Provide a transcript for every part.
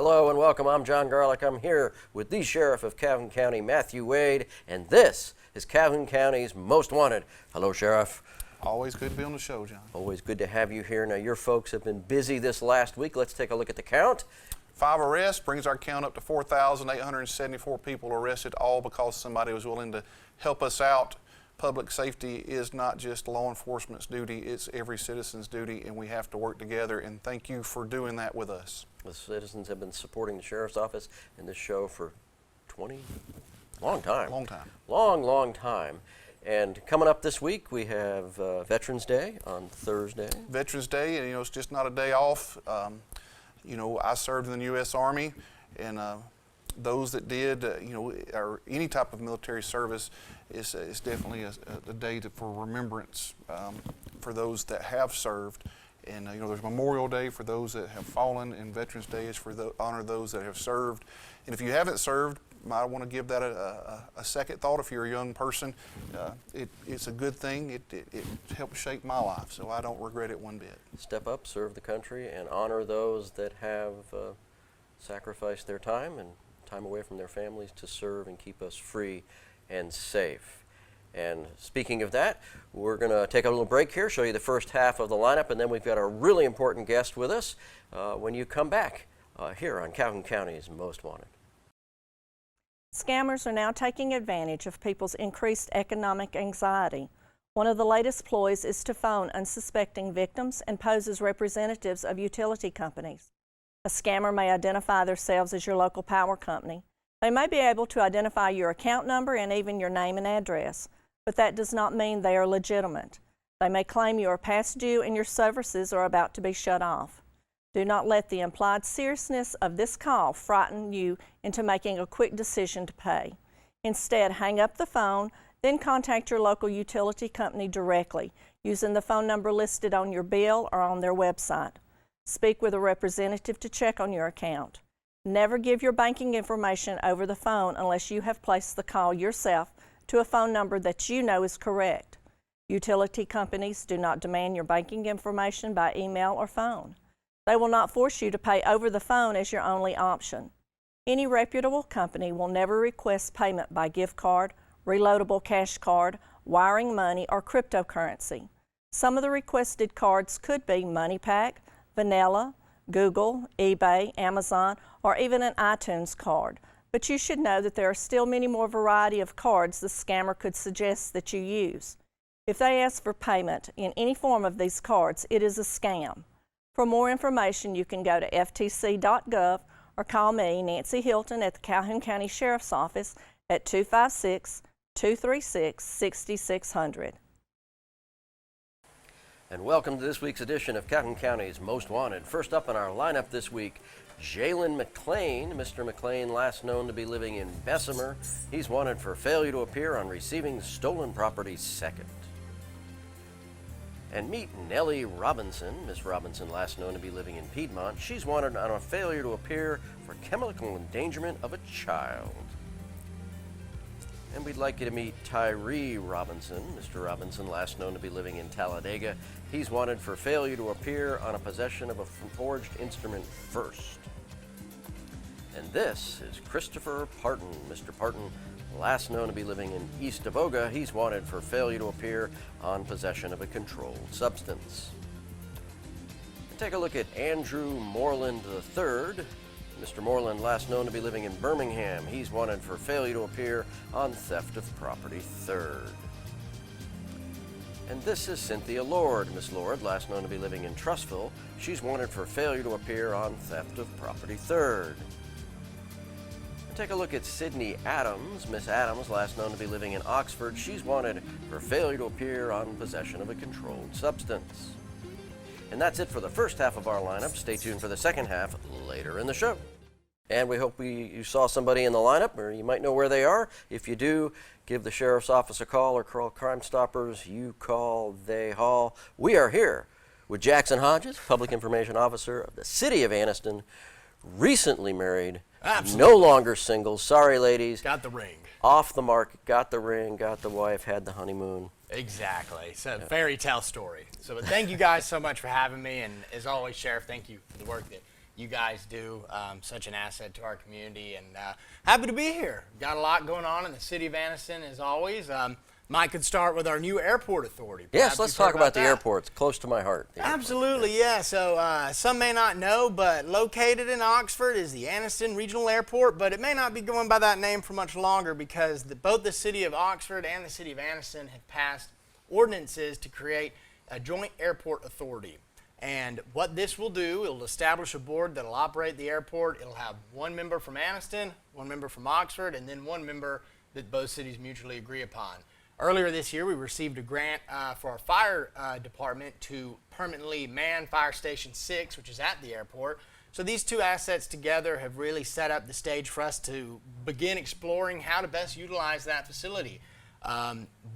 Hello and welcome. I'm Jon Garlick. I'm here with the Sheriff of Calhoun County, Matthew Wade, and this is Calhoun County's Most Wanted. Hello, Sheriff. Always good to be on the show, John. Always good to have you here. Now, your folks have been busy this last week. Let's take a look at the count. 5 arrests brings our count up to 4,874 people arrested, all because somebody was willing to help us out. Public safety is not just law enforcement's duty, it's every citizen's duty, and we have to work together, and thank you for doing that with us. The citizens have been supporting the Sheriff's Office and this show for long time. Long time. And coming up this week, we have Veterans Day on Thursday. Veterans Day, and it's just not a day off. I served in the U.S. Army, and those that did, or any type of military service, is definitely a day for remembrance for those that have served. And there's Memorial Day for those that have fallen, and Veterans Day is for honor those that have served. And if you haven't served, I want to give that a second thought. If you're a young person, it's a good thing. It helped shape my life, so I don't regret it one bit. Step up, serve the country, and honor those that have sacrificed their time and time away from their families to serve and keep us free and safe. And speaking of that, we're going to take a little break here, show you the first half of the lineup, and then we've got a really important guest with us when you come back here on Calhoun County's Most Wanted. Scammers are now taking advantage of people's increased economic anxiety. One of the latest ploys is to phone unsuspecting victims and pose as representatives of utility companies. A scammer may identify themselves as your local power company. They may be able to identify your account number and even your name and address, but that does not mean they are legitimate. They may claim you are past due and your services are about to be shut off. Do not let the implied seriousness of this call frighten you into making a quick decision to pay. Instead, hang up the phone, then contact your local utility company directly using the phone number listed on your bill or on their website. Speak with a representative to check on your account. Never give your banking information over the phone unless you have placed the call yourself to a phone number that you know is correct. Utility companies do not demand your banking information by email or phone. They will not force you to pay over the phone as your only option. Any reputable company will never request payment by gift card, reloadable cash card, wiring money, or cryptocurrency. Some of the requested cards could be MoneyPack, Vanilla, Google, eBay, Amazon, or even an iTunes card. But you should know that there are still many more variety of cards the scammer could suggest that you use. If they ask for payment in any form of these cards, it is a scam. For more information, you can go to ftc.gov or call me, Nancy Hilton, at the Calhoun County Sheriff's Office at 256-236-6600. And welcome to this week's edition of Calhoun County's Most Wanted. First up in our lineup this week, Jalen McClain. Mr. McClain, last known to be living in Bessemer. He's wanted for failure to appear on receiving stolen property second. And meet Nellie Robinson. Miss Robinson, last known to be living in Piedmont. She's wanted on a failure to appear for chemical endangerment of a child. And we'd like you to meet Tyree Robinson. Mr. Robinson, last known to be living in Talladega. He's wanted for failure to appear on a possession of a forged instrument first. And this is Christopher Parton. Mr. Parton, last known to be living in East Avoga. He's wanted for failure to appear on possession of a controlled substance. And take a look at Andrew Moreland III. Mr. Moreland, last known to be living in Birmingham. He's wanted for failure to appear on theft of property third. And this is Cynthia Lord. Miss Lord, last known to be living in Trussville. She's wanted for failure to appear on theft of property third. And take a look at Sydney Adams. Miss Adams, last known to be living in Oxford. She's wanted for failure to appear on possession of a controlled substance. And that's it for the first half of our lineup. Stay tuned for the second half later in the show. And we hope you saw somebody in the lineup, or you might know where they are. If you do, give the Sheriff's Office a call or call Crime Stoppers. You call, they haul. We are here with Jackson Hodges, Public Information Officer of the City of Anniston, recently married, Absolutely. No longer single. Sorry, ladies. Got the ring. Off the market, got the ring, got the wife, had the honeymoon. Exactly. It's a fairy tale story. So but thank you guys so much for having me. And as always, Sheriff, thank you for the work that you guys do, such an asset to our community, and happy to be here. Got a lot going on in the city of Anniston, as always. Mike could start with our new airport authority. Yes, Perhaps let's you've talk heard about the that. airport. It's close to my heart. the airport. Absolutely, yeah. So some may not know, but located in Oxford is the Anniston Regional Airport, but it may not be going by that name for much longer because both the city of Oxford and the city of Anniston have passed ordinances to create a joint airport authority. And what this will do, it'll establish a board that'll operate the airport. It'll have one member from Anniston, one member from Oxford, and then one member that both cities mutually agree upon. Earlier this year, we received a grant for our fire department to permanently man Fire Station 6, which is at the airport. So these two assets together have really set up the stage for us to begin exploring how to best utilize that facility.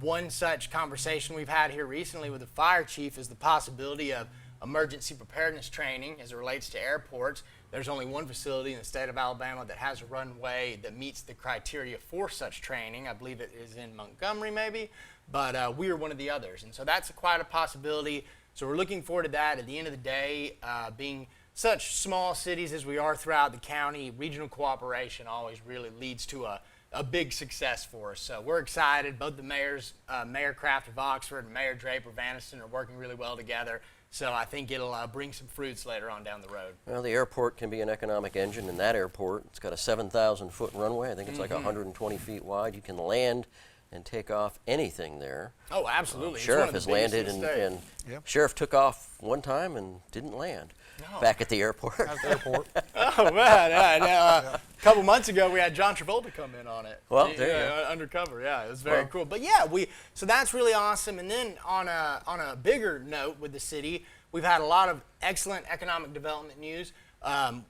One such conversation we've had here recently with the fire chief is the possibility of emergency preparedness training as it relates to airports. There's only one facility in the state of Alabama that has a runway that meets the criteria for such training. I believe it is in Montgomery maybe, but we are one of the others. And so that's quite a possibility. So we're looking forward to that. At the end of the day, being such small cities as we are throughout the county, regional cooperation always really leads to a big success for us. So we're excited. Both the mayors, Mayor Kraft of Oxford and Mayor Draper of Anniston are working really well together. So I think it'll bring some fruits later on down the road. Well, the airport can be an economic engine in that airport. It's got a 7,000-foot runway. I think it's like 120 feet wide. You can land and take off anything there. Oh, absolutely. It's Sheriff one of has the biggest landed in the state. and Yep. Sheriff took off one time and didn't land No. back at the airport. At the airport. Oh, man. A couple months ago, we had John Travolta come in on it. Well, there you go. Undercover, yeah. It was very Well- cool. But yeah, so that's really awesome. And then on a bigger note with the city, we've had a lot of excellent economic development news.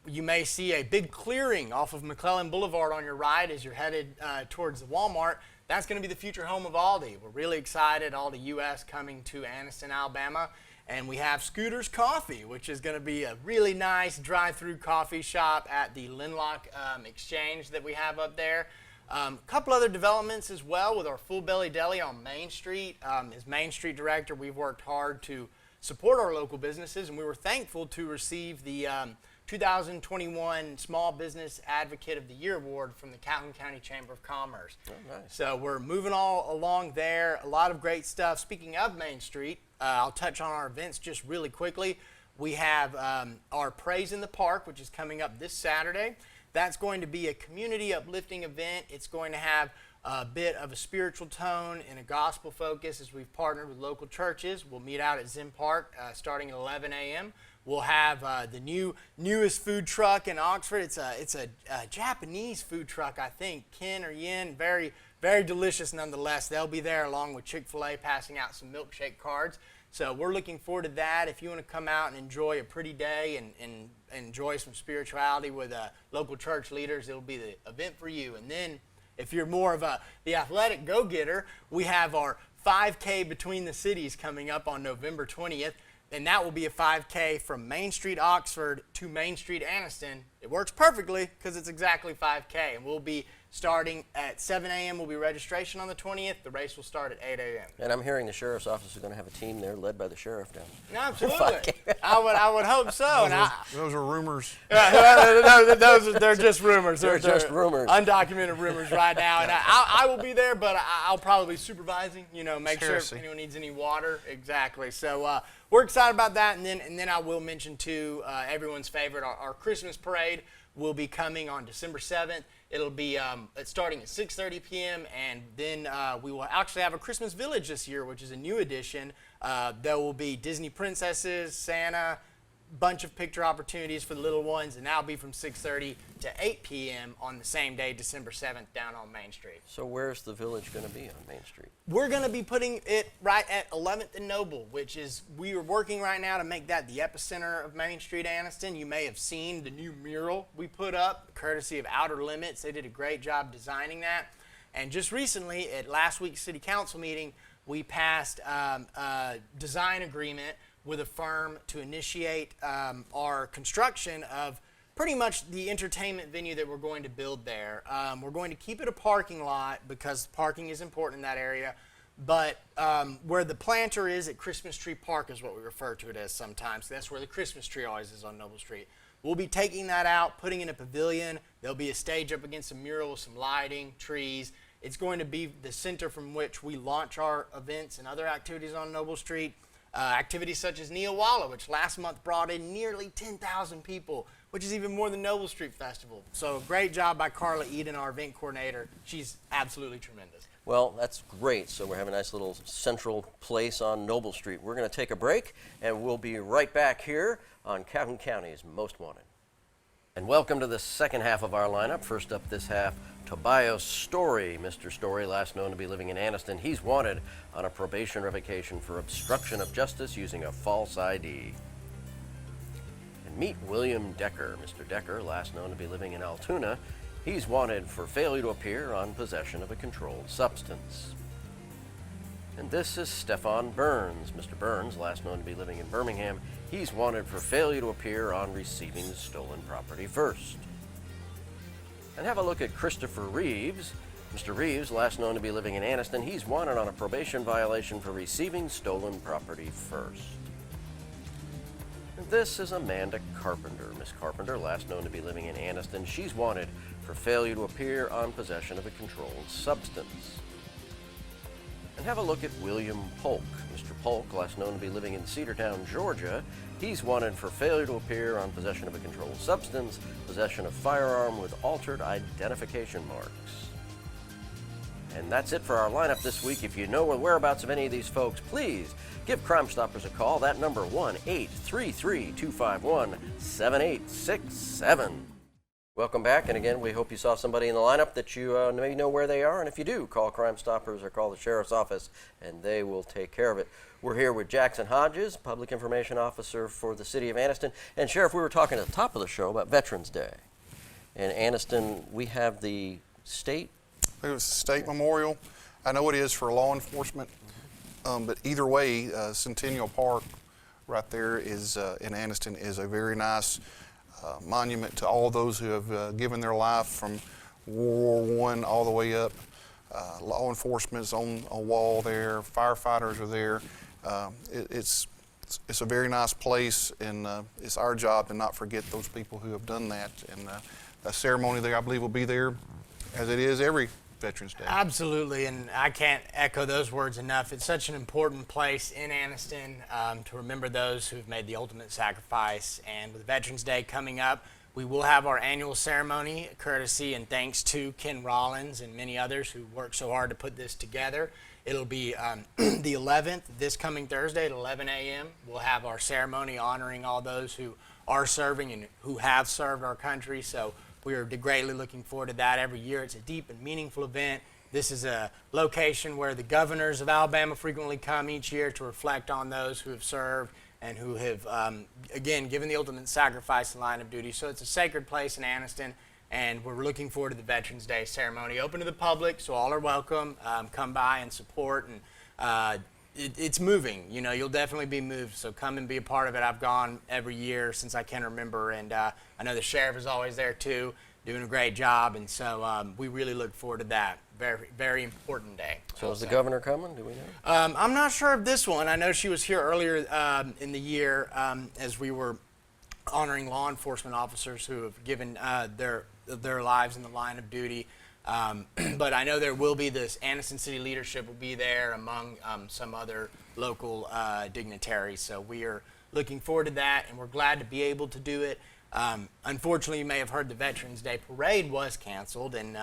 You may see a big clearing off of McClellan Boulevard on your right as you're headed towards the Walmart. That's going to be the future home of Aldi. We're really excited. Aldi US coming to Anniston, Alabama. And we have Scooter's Coffee, which is going to be a really nice drive-through coffee shop at the Linlock Exchange that we have up there. A couple other developments as well with our Full Belly Deli on Main Street. As Main Street Director, we've worked hard to support our local businesses, and we were thankful to receive the 2021 Small Business Advocate of the Year Award from the Calhoun County Chamber of Commerce. Oh, nice. So we're moving all along there. A lot of great stuff. Speaking of Main Street, I'll touch on our events just really quickly. We have our Praise in the Park, which is coming up this Saturday. That's going to be a community uplifting event. It's going to have a bit of a spiritual tone and a gospel focus as we've partnered with local churches. We'll meet out at Zim Park starting at 11 a.m. We'll have the newest food truck in Oxford. It's a Japanese food truck, I think. Ken or Yin, very, very delicious nonetheless. They'll be there along with Chick-fil-A passing out some milkshake cards. So we're looking forward to that. If you want to come out and enjoy a pretty day and enjoy some spirituality with local church leaders, it'll be the event for you. And then if you're more of the athletic go-getter, we have our 5K Between the Cities coming up on November 20th. And that will be a 5K from Main Street Oxford to Main Street Anniston. It works perfectly because it's exactly 5K. And we'll be starting at 7 a.m. will be registration on the 20th. The race will start at 8 a.m. And I'm hearing the sheriff's office is going to have a team there led by the sheriff down. Absolutely. I would hope so. Those are rumors. They're just rumors. They're just rumors. Undocumented rumors right now. And I will be there, but I'll probably be supervising, make sure if Heresy. anyone needs any water. Exactly. So we're excited about that. And then I will mention, too, everyone's favorite, our Christmas parade will be coming on December 7th. It'll be starting at 6:30 p.m. And then we will actually have a Christmas Village this year, which is a new addition. There will be Disney princesses, Santa, bunch of picture opportunities for the little ones, and that'll be from 6:30 to 8 p.m. on the same day, December 7th, down on Main Street. So where's the village going to be on Main Street? We're going to be putting it right at 11th and Noble, which is, we are working right now to make that the epicenter of Main Street, Anniston. You may have seen the new mural we put up, courtesy of Outer Limits. They did a great job designing that. And just recently, at last week's City Council meeting, we passed a design agreement with a firm to initiate our construction of pretty much the entertainment venue that we're going to build there. We're going to keep it a parking lot because parking is important in that area, but where the planter is at Christmas Tree Park is what we refer to it as sometimes. That's where the Christmas tree always is on Noble Street. we'll be taking that out, putting in a pavilion. There'll be a stage up against a mural with some lighting, trees. It's going to be the center from which we launch our events and other activities on Noble Street. Activities such as Neowalla, which last month brought in nearly 10,000 people, which is even more than Noble Street Festival. So great job by Carla Eden, our event coordinator. She's absolutely tremendous. Well, that's great. So we're having a nice little central place on Noble Street. We're going to take a break, and we'll be right back here on Calhoun County's Most Wanted. And welcome to the second half of our lineup. First up this half, Tobias Story. Mr. Story, last known to be living in Anniston, he's wanted on a probation revocation for obstruction of justice using a false ID. And meet William Decker. Mr. Decker, last known to be living in Altoona, he's wanted for failure to appear on possession of a controlled substance. And this is Stefan Burns. Mr. Burns, last known to be living in Birmingham, he's wanted for failure to appear on receiving the stolen property first. And have a look at Christopher Reeves. Mr. Reeves, last known to be living in Anniston, he's wanted on a probation violation for receiving stolen property first. And this is Amanda Carpenter. Miss Carpenter, last known to be living in Anniston, she's wanted for failure to appear on possession of a controlled substance. And have a look at William Polk. Mr. Polk, last known to be living in Cedartown, Georgia, he's wanted for failure to appear on possession of a controlled substance, possession of firearm with altered identification marks. And that's it for our lineup this week. If you know the whereabouts of any of these folks, please give Crime Stoppers a call. That number, 1-833-251-7867. Welcome back, and again, we hope you saw somebody in the lineup that you may know where they are, and if you do, call Crime Stoppers or call the Sheriff's Office, and they will take care of it. We're here with Jackson Hodges, Public Information Officer for the City of Anniston. And Sheriff, we were talking at the top of the show about Veterans Day. In Anniston, we have the state... It was State Memorial. I know it is for law enforcement, but either way, Centennial Park right there is in Anniston is a very nice monument to all those who have given their life from World War I all the way up. Law enforcement's on a wall there, firefighters are there. It's a very nice place, and it's our job to not forget those people who have done that. And a ceremony there, I believe, will be there, as it is every Veterans Day. Absolutely, and I can't echo those words enough. It's such an important place in Anniston to remember those who've made the ultimate sacrifice. And with Veterans Day coming up, we will have our annual ceremony, courtesy and thanks to Ken Rollins and many others who worked so hard to put this together. It'll be the 11th, this coming Thursday at 11 a.m. We'll have our ceremony honoring all those who are serving and who have served our country. So we are greatly looking forward to that every year. It's a deep and meaningful event. This is a location where the governors of Alabama frequently come each year to reflect on those who have served and who have, again, given the ultimate sacrifice in line of duty. So it's a sacred place in Anniston, and we're looking forward to the Veterans Day ceremony. Open to the public, so all are welcome. Come by and support, and it's moving. You know, you'll definitely be moved, so come and be a part of it. I've gone every year since I can remember, and I know the sheriff is always there too, doing a great job, and so we really look forward to that. Very, very important day. So is the governor coming? Do we know? I'm not sure of this one. I know she was here earlier in the year as we were honoring law enforcement officers who have given their lives in the line of duty. But I know there will be this Anniston City leadership will be there among some other local dignitaries. So we are looking forward to that, and we're glad to be able to do it. Unfortunately, you may have heard the Veterans Day Parade was canceled, and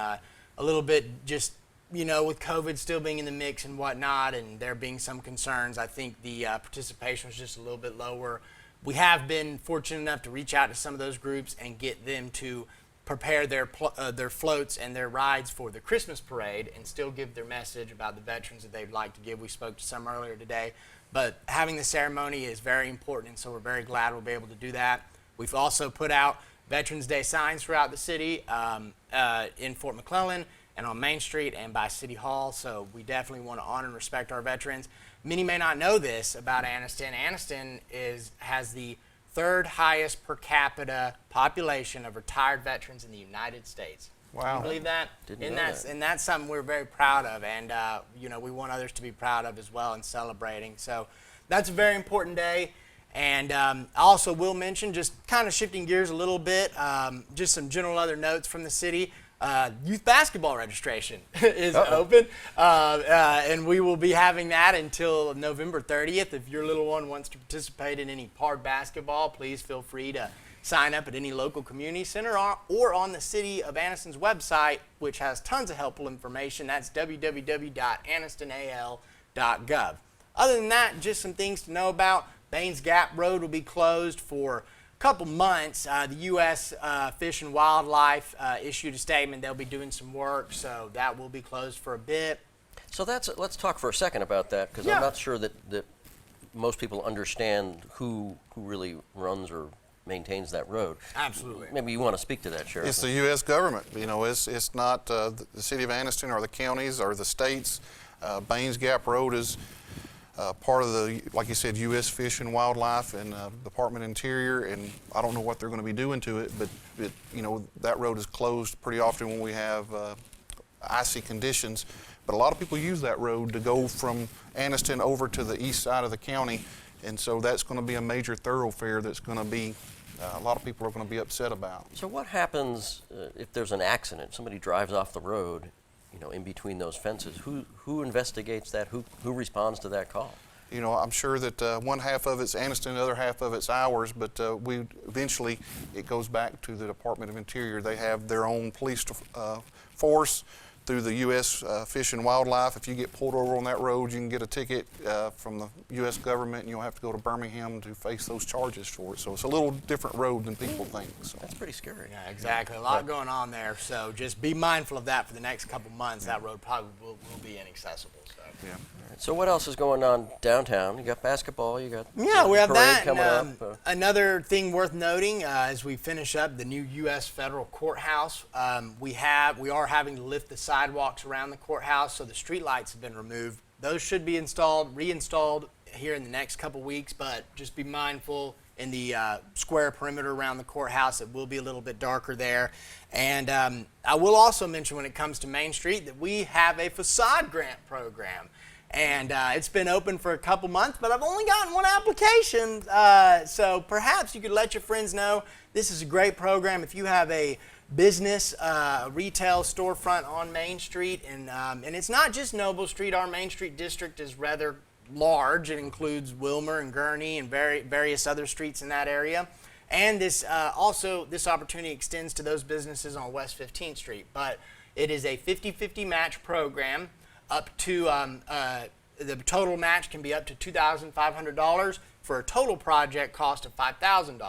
a little bit just, you know, with COVID still being in the mix and whatnot, and there being some concerns, I think the participation was just a little bit lower. We have been fortunate enough to reach out to some of those groups and get them to prepare their floats and their rides for the Christmas parade and still give their message about the veterans that they'd like to give. We spoke to some earlier today, but having the ceremony is very important, and so we're very glad we'll be able to do that. We've also put out Veterans Day signs throughout the city in Fort McClellan and on Main Street and by City Hall, so we definitely want to honor and respect our veterans. Many may not know this about Anniston. Anniston has the third highest per capita population of retired veterans in the United States. Wow. Can you believe that? Didn't know that. And that's something we're very proud of, and you know, we want others to be proud of as well and celebrating. So that's a very important day. And I also will mention, just kind of shifting gears a little bit, just some general other notes from the city. Youth basketball registration is open, and we will be having that until November 30th. If your little one wants to participate in any PARD basketball, please feel free to sign up at any local community center or on the City of Anniston's website, which has tons of helpful information. That's www.annistonal.gov. Other than that, just some things to know about. Baines Gap Road will be closed for a couple months. The U.S. Fish and Wildlife issued a statement they'll be doing some work, so that will be closed for a bit. So let's talk for a second about that, because I'm not sure that most people understand who really runs or maintains that road. Absolutely. Maybe you want to speak to that, Sheriff. It's the U.S. government. You know, it's not the city of Anniston or the counties or the states. Baines Gap Road is part of the, like you said, U.S. Fish and Wildlife and Department of Interior, and I don't know what they're going to be doing to it, but you know, that road is closed pretty often when we have icy conditions. But a lot of people use that road to go from Anniston over to the east side of the county, and so that's going to be a major thoroughfare that's going to be a lot of people are going to be upset about. So what happens if there's an accident? Somebody drives off the road, you know, in between those fences. Who investigates that? Who responds to that call? You know, I'm sure that one half of it's Anniston, the other half of it's ours, but we eventually it goes back to the Department of Interior. They have their own police force through the U.S. Fish and Wildlife. If you get pulled over on that road, you can get a ticket from the U.S. government, and you'll have to go to Birmingham to face those charges for it. So it's a little different road than people think. So. That's pretty scary. Yeah, exactly. A lot going on there, so just be mindful of that for the next couple months. That road probably will be inaccessible. So. Yeah. So what else is going on downtown? You got basketball, you got we have parade that. coming up. Another thing worth noting as we finish up the new U.S. Federal Courthouse, we are having to lift the sidewalks around the courthouse, so the street lights have been removed. Those should be reinstalled here in the next couple weeks, but just be mindful in the square perimeter around the courthouse. It will be a little bit darker there. And I will also mention when it comes to Main Street that we have a facade grant program. And it's been open for a couple months, but I've only gotten one application. So perhaps you could let your friends know this is a great program. If you have a business, retail storefront on Main Street, and it's not just Noble Street. Our Main Street district is rather large. It includes Wilmer and Gurney and various other streets in that area. And this this opportunity extends to those businesses on West 15th Street. But it is a 50-50 match program. Up to the total match can be up to $2,500 for a total project cost of $5,000.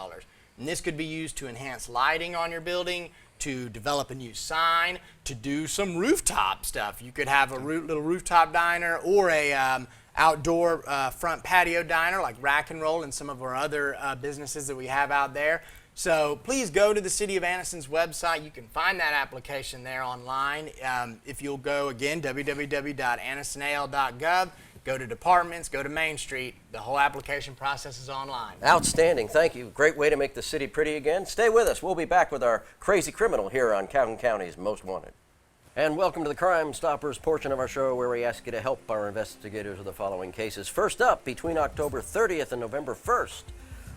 And this could be used to enhance lighting on your building, to develop a new sign, to do some rooftop stuff. You could have a little rooftop diner or a outdoor front patio diner like Rack and Roll and some of our other businesses that we have out there. So please go to the City of Anniston's website. You can find that application there online. If you'll go again, www.annistonal.gov, go to departments, go to Main Street. The whole application process is online. Outstanding. Thank you. Great way to make the city pretty again. Stay with us. We'll be back with our crazy criminal here on Calhoun County's Most Wanted. And welcome to the Crime Stoppers portion of our show, where we ask you to help our investigators with the following cases. First up, between October 30th and November 1st,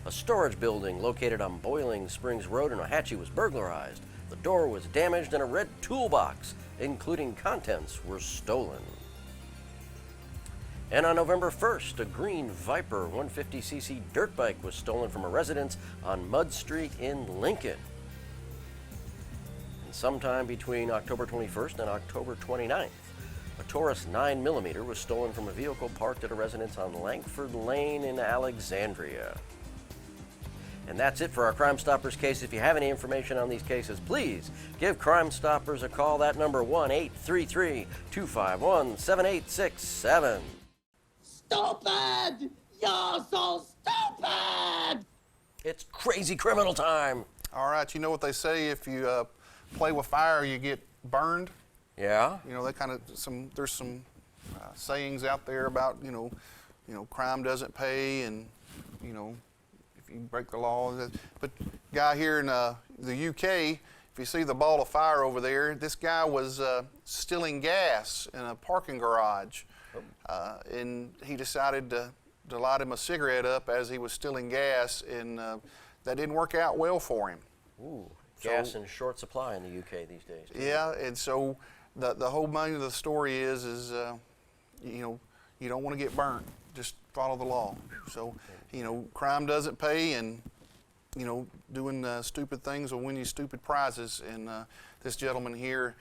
a storage building located on Boiling Springs Road in Ohatchee was burglarized. The door was damaged and a red toolbox, including contents, were stolen. And on November 1st, a green Viper 150cc dirt bike was stolen from a residence on Mud Street in Lincoln. And sometime between October 21st and October 29th, a Taurus 9mm was stolen from a vehicle parked at a residence on Langford Lane in Alexandria. And that's it for our Crime Stoppers case. If you have any information on these cases, please give Crime Stoppers a call. That number, 1-833-251-7867. Stupid! You're so stupid! It's crazy criminal time. All right, you know what they say, if you play with fire, you get burned. Yeah? You know, that kind of there's some sayings out there about, you know, crime doesn't pay, and, you know, if you break the law. But guy here in the UK, if you see the ball of fire over there, this guy was stealing gas in a parking garage. And he decided to to light him a cigarette up as he was stealing gas, and that didn't work out well for him. Ooh, gas in short supply in the UK these days. Yeah, and so the whole meaning of the story is you know, you don't want to get burnt. Just follow the law. So, you know, crime doesn't pay, and you know, doing stupid things will win you stupid prizes. And this gentleman here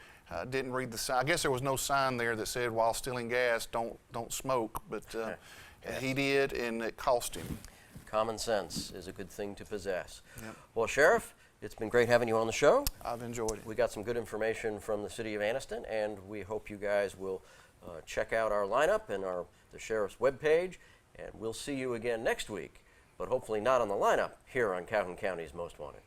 didn't read the sign. I guess there was no sign there that said while stealing gas, don't smoke. But he did, and it cost him. Common sense is a good thing to possess. Yep. Well, Sheriff, it's been great having you on the show. I've enjoyed it. We got some good information from the city of Anniston, and we hope you guys will check out our lineup and the sheriff's webpage, and we'll see you again next week, but hopefully not on the lineup here on Calhoun County's Most Wanted.